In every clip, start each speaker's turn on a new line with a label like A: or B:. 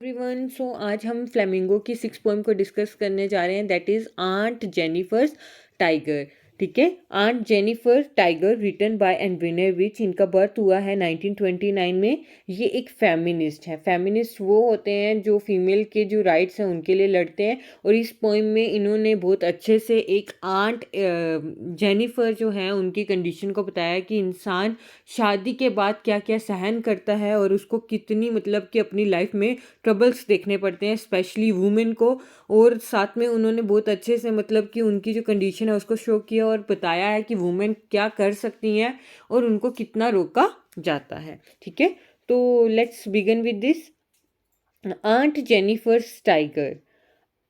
A: Everyone, सो आज हम flamingo की 6 पोएम को डिस्कस करने जा रहे हैं, that is aunt Jennifer's tiger. ठीक है, aunt Jennifer tiger written by and which इनका बर्थ हुआ है 1929 में। ये एक फेमिनिस्ट है। फेमिनिस्ट वो होते हैं जो फीमेल के जो राइट्स हैं उनके लिए लड़ते हैं। और इस पोएम में इन्होंने बहुत अच्छे से एक आंट जेनिफर जो है उनकी कंडीशन को बताया कि इंसान शादी के बाद क्या क्या सहन करता है और उसको कितनी मतलब कि अपनी लाइफ में ट्रबल्स देखने पड़ते हैं, स्पेशली वुमेन को। और साथ में उन्होंने बहुत अच्छे से मतलब कि उनकी जो कंडीशन है उसको शो किया और बताया है कि वुमेन क्या कर सकती हैं और उनको कितना रोका जाता है। ठीक है, तो let's begin with this. Aunt Jennifer's tiger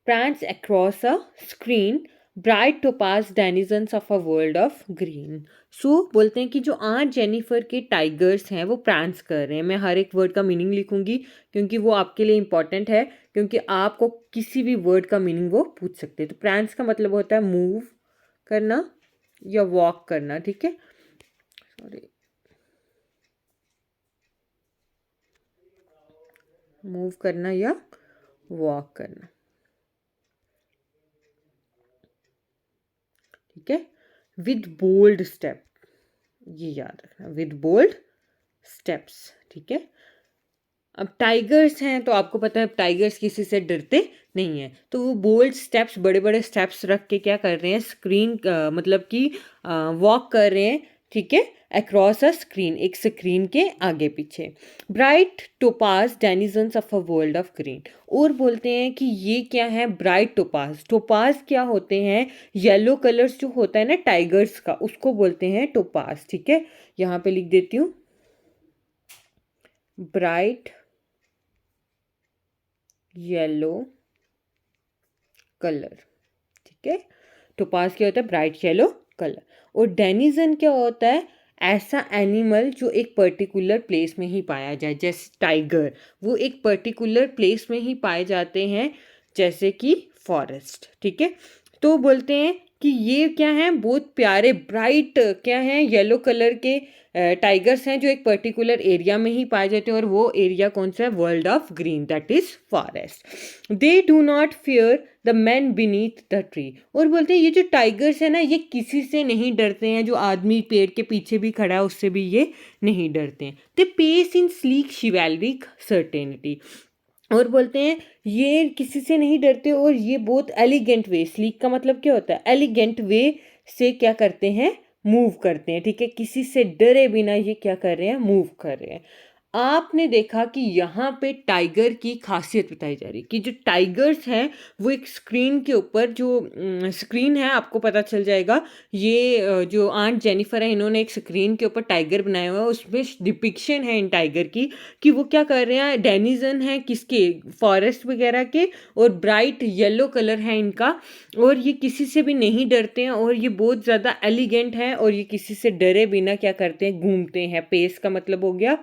A: prance across a screen, bright topaz denizens of a world of green। सो बोलते हैं कि जो आंट जेनिफर के टाइगर्स हैं वो प्रांस कर रहे हैं। मैं हर एक वर्ड का मीनिंग लिखूंगी क्योंकि वो आपके लिए इंपॉर्टेंट है, क्योंकि आपको किसी भी वर्ड का मीनिंग वो पूछ सकते हैं। तो प्रांस का मतलब होता है मूव करना या वॉक करना। ठीक है, सॉरी, मूव करना या वॉक करना। ठीक है, विद बोल्ड स्टेप, ये याद रखना, विद बोल्ड स्टेप्स। ठीक है, अब टाइगर्स हैं तो आपको पता है टाइगर्स किसी से डरते नहीं है, तो वो बोल्ड स्टेप्स, बड़े बड़े स्टेप्स रख के क्या कर रहे हैं, स्क्रीन मतलब कि वॉक कर रहे हैं। ठीक है, अक्रॉस अ स्क्रीन, एक स्क्रीन के आगे पीछे। Bright topaz denizens of a world of green. और बोलते हैं कि ये क्या है, ब्राइट टोपाज। टोपाज क्या होते हैं, येलो कलर्स जो होता है ना टाइगर्स का, उसको बोलते हैं टोपाज। ठीक है, यहाँ पे लिख देती हूँ, ब्राइट येलो कलर। ठीक है, टोपाज क्या होता है, ब्राइट येलो कलर। और डेनिजन क्या होता है, ऐसा एनिमल जो एक पर्टिकुलर प्लेस में ही पाया जाए, जैसे टाइगर वो एक पर्टिकुलर प्लेस में ही पाए जाते हैं, जैसे कि फॉरेस्ट। ठीक है, तो बोलते हैं कि ये क्या है, बहुत प्यारे ब्राइट क्या है, येलो कलर के टाइगर्स हैं जो एक पर्टिकुलर एरिया में ही पाए जाते हैं। और वो एरिया कौन सा है, world of green, that is forest. They do not fear the man beneath the tree. और बोलते हैं ये जो टाइगर्स है ना, ये किसी से नहीं डरते हैं, जो आदमी पेड़ के पीछे भी खड़ा है उससे भी ये नहीं डरते हैं। They pace in sleek chivalric certainty. और बोलते हैं ये किसी से नहीं डरते और ये बहुत एलिगेंट वे, स्लीक का मतलब क्या होता है, एलिगेंट वे से क्या करते हैं, मूव करते हैं। ठीक है, किसी से डरे बिना ये क्या कर रहे हैं, मूव कर रहे हैं। आपने देखा कि यहाँ पे टाइगर की खासियत बताई जा रही है कि जो टाइगर्स हैं वो एक स्क्रीन के ऊपर, जो स्क्रीन है आपको पता चल जाएगा, ये जो आंट जेनिफर है इन्होंने एक स्क्रीन के ऊपर टाइगर बनाया हुआ है, उसमें डिपिक्शन है इन टाइगर की कि वो क्या कर रहे हैं, डेनिजन है किसके, फॉरेस्ट वगैरह के, और ब्राइट येलो कलर है इनका। और ये किसी से भी नहीं डरते हैं और ये बहुत ज़्यादा एलिगेंट है और ये किसी से डरे बिना क्या करते हैं, घूमते हैं। पेस का मतलब हो गया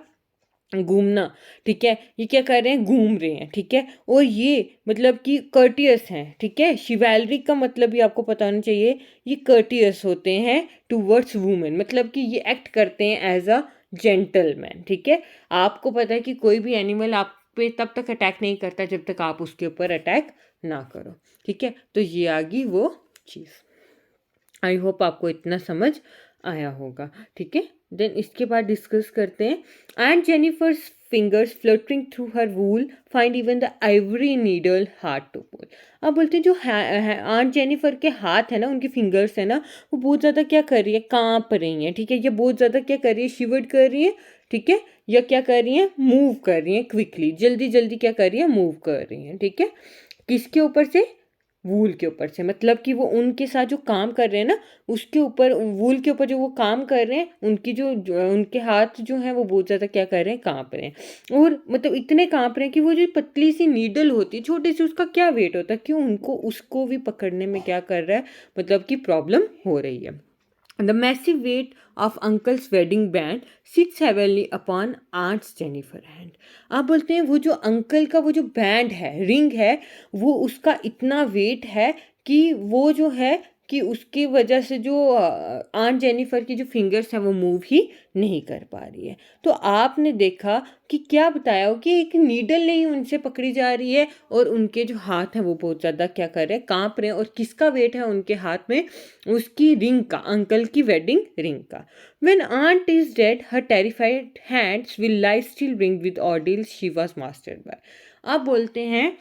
A: घूमना। ठीक है, ये क्या कर रहे हैं, घूम रहे हैं। ठीक है, और ये मतलब कि कर्टियस हैं। ठीक है, शिवैलरिक का मतलब भी आपको पता होना चाहिए, ये कर्टियस होते हैं टूवर्ड्स वुमेन, मतलब कि ये एक्ट करते हैं एज अ जेंटलमैन। ठीक है, आपको पता है कि कोई भी एनिमल आप पे तब तक अटैक नहीं करता जब तक आप उसके ऊपर अटैक ना करो। ठीक है, तो ये आ गई वो चीज़। आई होप आपको इतना समझ आया होगा। ठीक है, देन इसके बाद डिस्कस करते हैं। And Jennifer's fingers fluttering through her wool find even the ivory needle hard to pull. अब बोलते हैं जो आंट जेनिफर के हाथ है ना, उनकी फिंगर्स है ना, वो बहुत ज़्यादा क्या कर रही है, कांप रही हैं। ठीक है, ये बहुत ज़्यादा क्या कर रही है, शिवर्ड कर रही है। ठीक है, या क्या कर रही है, मूव कर रही है, क्विकली, जल्दी जल्दी क्या कर रही है, मूव कर रही हैं। ठीक है, किसके ऊपर से, वूल के ऊपर से, मतलब कि वो उनके साथ जो काम कर रहे हैं ना, उसके ऊपर, वूल के ऊपर जो वो काम कर रहे हैं, उनकी उनके हाथ जो हैं वो बहुत ज़्यादा क्या कर रहे हैं, कांप रहे हैं। और मतलब इतने कांप रहे हैं कि वो जो पतली सी नीडल होती है छोटी सी, उसका क्या वेट होता है, क्यों उनको उसको भी पकड़ने में क्या कर रहा है, मतलब कि प्रॉब्लम हो रही है। The massive weight of uncle's wedding band sits heavily upon aunt's Jennifer hand। आप बोलते हैं वो जो अंकल का वो जो बैंड है, रिंग है, वो उसका इतना वेट है कि वो जो है कि उसकी वजह से जो आंट जेनिफर की जो फिंगर्स हैं वो मूव ही नहीं कर पा रही है। तो आपने देखा कि क्या बताया हो कि एक नीडल नहीं उनसे पकड़ी जा रही है और उनके जो हाथ हैं वो बहुत ज़्यादा क्या कर रहे हैं, काँप रहे हैं। और किसका वेट है उनके हाथ में? उसकी रिंग का, अंकल की वेडिंग रिंग का। When aunt is dead, her terrified hands will lie still ring with ordeals she was mastered by. आप बोलते हैं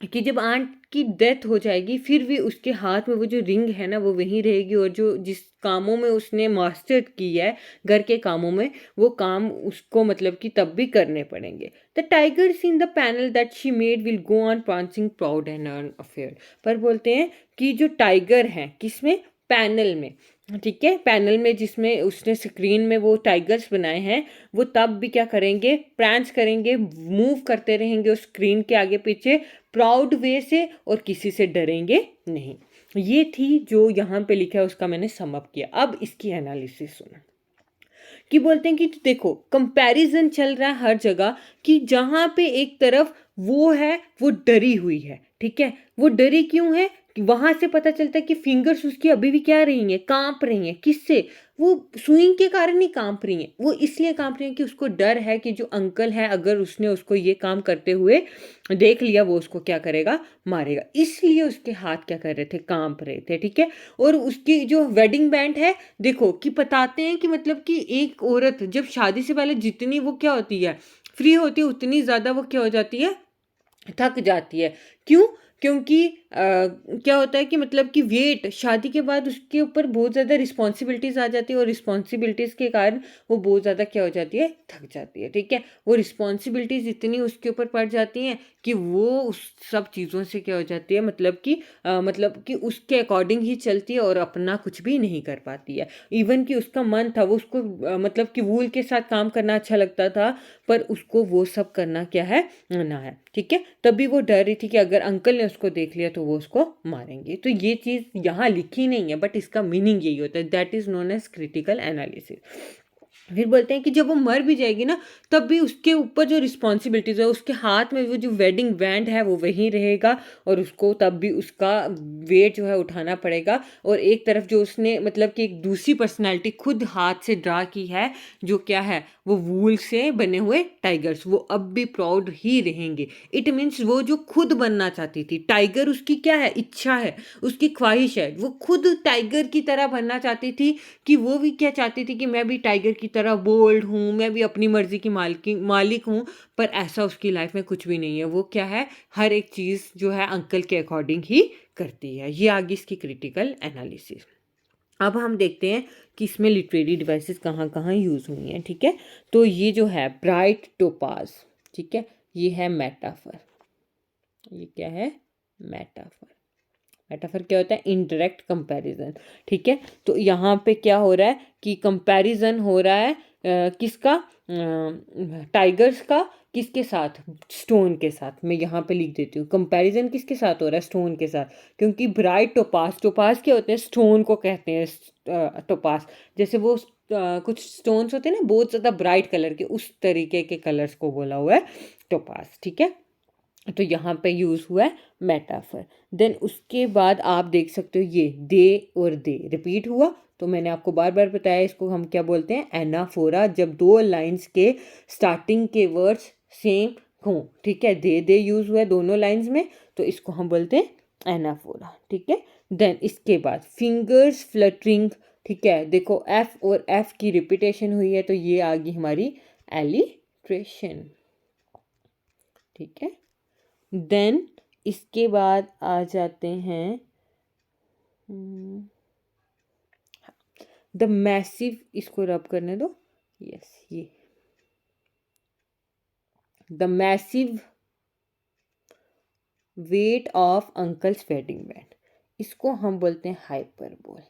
A: कि जब आंट की डेथ हो जाएगी फिर भी उसके हाथ में वो जो रिंग है ना वो वहीं रहेगी, और जो जिस कामों में उसने मास्टर की है घर के कामों में, वो काम उसको मतलब कि तब भी करने पड़ेंगे। The tigers in the panel that she made will go on prancing proud and unafraid. पर बोलते हैं कि जो टाइगर हैं किसमें? पैनल में। ठीक है, पैनल में जिसमें उसने स्क्रीन में वो टाइगर्स बनाए हैं, वो तब भी क्या करेंगे? प्रांस करेंगे, मूव करते रहेंगे उस स्क्रीन के आगे पीछे प्राउड वे से, और किसी से डरेंगे नहीं। ये थी जो यहाँ पे लिखा है उसका मैंने सम अप किया। अब इसकी एनालिसिस सुना कि बोलते हैं कि देखो कंपैरिजन चल रहा है हर जगह, कि जहाँ पे एक तरफ वो है वो डरी हुई है। ठीक है, वो डरी क्यों है? कि वहां से पता चलता है कि फिंगर्स उसकी अभी भी क्या रही हैं, कांप रही हैं। किससे? वो स्विंग के कारण ही कांप रही हैं। वो इसलिए कांप रही हैं कि उसको डर है कि जो अंकल है अगर उसने उसको ये काम करते हुए देख लिया वो उसको क्या करेगा? मारेगा। इसलिए उसके हाथ क्या कर रहे थे? कांप रहे थे। ठीक है, और उसकी जो वेडिंग बैंड है, देखो कि बताते हैं कि मतलब कि एक औरत जब शादी से पहले जितनी वो क्या होती है, फ्री होती है, उतनी ज़्यादा वो क्या हो जाती है? थक जाती है। क्यों? क्योंकि क्या होता है कि मतलब कि वेट शादी के बाद उसके ऊपर बहुत ज़्यादा रिस्पॉन्सिबिलिटीज़ आ जाती है, और रिस्पॉन्सिबिलिटीज़ के कारण वो बहुत ज़्यादा क्या हो जाती है? थक जाती है। ठीक है, वो रिस्पॉन्सिबिलिटीज़ इतनी उसके ऊपर पड़ जाती हैं कि वो उस सब चीज़ों से क्या हो जाती है, मतलब कि उसके अकॉर्डिंग ही चलती है और अपना कुछ भी नहीं कर पाती है। इवन कि उसका मन था वो उसको मतलब कि वूल के साथ काम करना अच्छा लगता था, पर उसको वो सब करना क्या है? ना है। ठीक है, तभी वो डर रही थी कि अगर अंकल ने उसको देख लिया तो वो उसको मारेंगे। तो ये चीज़ यहाँ लिखी नहीं है, बट इसका मीनिंग यही होता है। That is known as critical analysis. फिर बोलते हैं कि जब वो मर भी जाएगी ना, तब भी उसके ऊपर जो रिस्पॉन्सिबिलिटीज़ है, उसके हाथ में वो जो वेडिंग बैंड है वो वहीं रहेगा, और उसको तब भी उसका वेट जो है उठाना पड़ेगा। और एक तरफ जो उसने मतलब कि एक दूसरी पर्सनैलिटी खुद हाथ से ड्रा की है, जो क्या है? वो वूल से बने हुए टाइगर्स, वो अब भी प्राउड ही रहेंगे। इट मीन्स वो जो खुद बनना चाहती थी टाइगर, उसकी क्या है? इच्छा है, उसकी ख्वाहिश है, वो खुद टाइगर की तरह बनना चाहती थी। कि वो भी क्या चाहती थी कि मैं भी टाइगर की तरह बोल्ड हूँ, मैं भी अपनी मर्जी की मालिक हूँ। पर ऐसा उसकी लाइफ में कुछ भी नहीं है। वो क्या है? हर एक चीज़ जो है अंकल के अकॉर्डिंग ही करती है। ये आगे इसकी क्रिटिकल एनालिसिस। अब हम देखते हैं कि इसमें लिटरेरी डिवाइसेस कहाँ कहाँ यूज़ हुई हैं। ठीक है, तो ये जो है ब्राइट टोपाज, ठीक है, ये है मेटाफर। ये क्या है? मेटाफर। मेटाफर क्या होता है? Indirect comparison. ठीक है, तो यहाँ पे क्या हो रहा है कि कंपैरिजन हो रहा है किसका? टाइगर्स का। किसके साथ? स्टोन के साथ। मैं यहाँ पे लिख देती हूँ कंपैरिजन किसके साथ हो रहा है? स्टोन के साथ। क्योंकि ब्राइट टोपास, टोपास क्या होते हैं? स्टोन को कहते हैं टोपास। जैसे वो कुछ स्टोन्स होते हैं ना बहुत ज़्यादा ब्राइट कलर के, उस तरीके के कलर्स को बोला हुआ है टोपास। ठीक है, तो यहाँ पे यूज़ हुआ है मेटाफर। देन उसके बाद आप देख सकते हो ये दे और दे रिपीट हुआ। तो मैंने आपको बार बार बताया इसको हम क्या बोलते हैं? एनाफोरा। जब दो लाइंस के स्टार्टिंग के वर्ड्स सेम हों। ठीक है, दे यूज़ हुआ है दोनों लाइंस में, तो इसको हम बोलते हैं एनाफोरा। ठीक है, देन इसके बाद फिंगर्स फ्लटरिंग। ठीक है, देखो एफ और एफ की रिपीटेशन हुई है, तो ये आ गई हमारी एलिट्रेशन। ठीक है, देन इसके बाद आ जाते हैं द मैसिव। इसको रब करने दो। यस, ये the massive weight of uncle's wedding band. इसको हम बोलते हैं हाइपरबोल।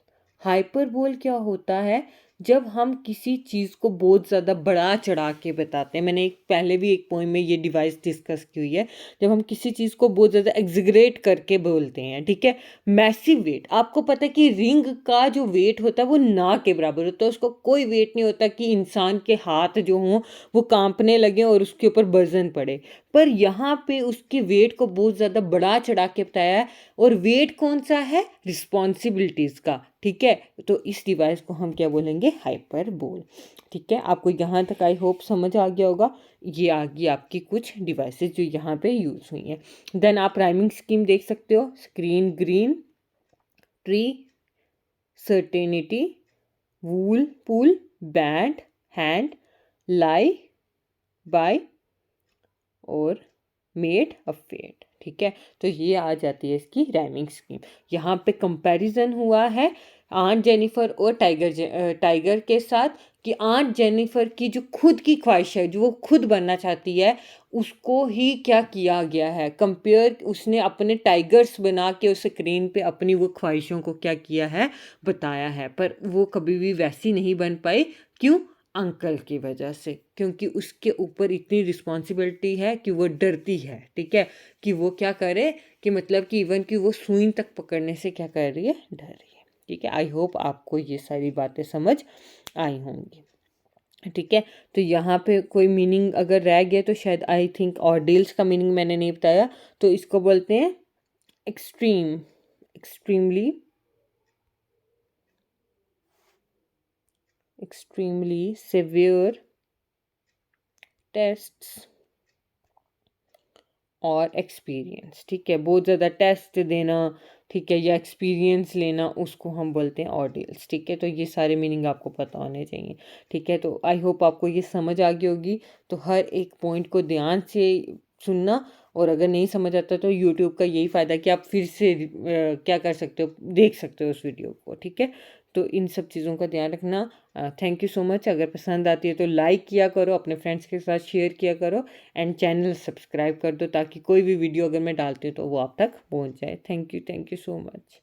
A: हाइपरबोल क्या होता है? जब हम किसी चीज़ को बहुत ज़्यादा बढ़ा चढ़ा के बताते हैं, मैंने एक पहले भी एक पोइम में ये डिवाइस डिस्कस की हुई है, जब हम किसी चीज़ को बहुत ज़्यादा एग्जिगरेट करके बोलते हैं, ठीक है। मैसिव वेट, आपको पता है कि रिंग का जो वेट होता है वो ना के बराबर होता है, उसको कोई वेट नहीं होता कि इंसान के हाथ जो हों वो कांपने लगे और उसके ऊपर वजन पड़े, पर यहाँ पे उसके वेट को बहुत ज़्यादा बढ़ा चढ़ा के बताया है। और वेट कौन सा है, रिस्पॉन्सिबिलिटीज़ का, ठीक है। तो इस डिवाइस को हम क्या बोलेंगे, हाइपरबोल, ठीक है। आपको यहाँ तक आई होप समझ आ गया होगा। ये आ गई आपकी कुछ डिवाइसेस जो यहाँ पे यूज़ हुई हैं। देन आप राइमिंग स्कीम देख सकते हो, स्क्रीन ग्रीन, ट्री सर्टेनिटी, वूल पुल, बैंड हैंड, लाई बाय और मेड अफेड, ठीक है। तो ये आ जाती है इसकी राइमिंग स्कीम। यहाँ पे कंपैरिजन हुआ है आंट जेनिफर और टाइगर के साथ, कि आंट जेनिफर की जो खुद की ख्वाहिश है, जो वो खुद बनना चाहती है, उसको ही क्या किया गया है, कंपेयर उसने अपने टाइगर्स बना के उस स्क्रीन पे अपनी वो ख्वाहिशों को क्या किया है, बताया है, पर वो कभी भी वैसी नहीं बन पाई। क्यों, अंकल की वजह से, क्योंकि उसके ऊपर इतनी रिस्पॉन्सिबिलिटी है कि वो डरती है, ठीक है, कि वो क्या करे, कि मतलब कि इवन कि वो सुई तक पकड़ने से क्या कर रही है, डर रही है, ठीक है। आई होप आपको ये सारी बातें समझ आई होंगी, ठीक है। तो यहाँ पे कोई मीनिंग अगर रह गया तो शायद आई थिंक ऑर्डिल्स का मीनिंग मैंने नहीं बताया, तो इसको बोलते हैं extreme, extremely, extremely severe tests और एक्सपीरियंस, ठीक है। बहुत ज़्यादा टेस्ट देना, ठीक है, या एक्सपीरियंस लेना, उसको हम बोलते हैं ऑर्डियल्स, ठीक है। तो ये सारे मीनिंग आपको पता होने चाहिए, ठीक है। तो आई होप आपको ये समझ आ गई होगी। तो हर एक पॉइंट को ध्यान से सुनना, और अगर नहीं समझ आता तो यूट्यूब का यही फ़ायदा कि आप फिर से क्या कर सकते हो, देख सकते हो उस वीडियो को, ठीक है। तो इन सब चीज़ों का ध्यान रखना। Thank you so much. अगर पसंद आती है तो लाइक किया करो, अपने फ्रेंड्स के साथ शेयर किया करो, एंड चैनल सब्सक्राइब कर दो, ताकि कोई भी वीडियो अगर मैं डालती हूँ तो वो आप तक पहुँच जाए। Thank you so much.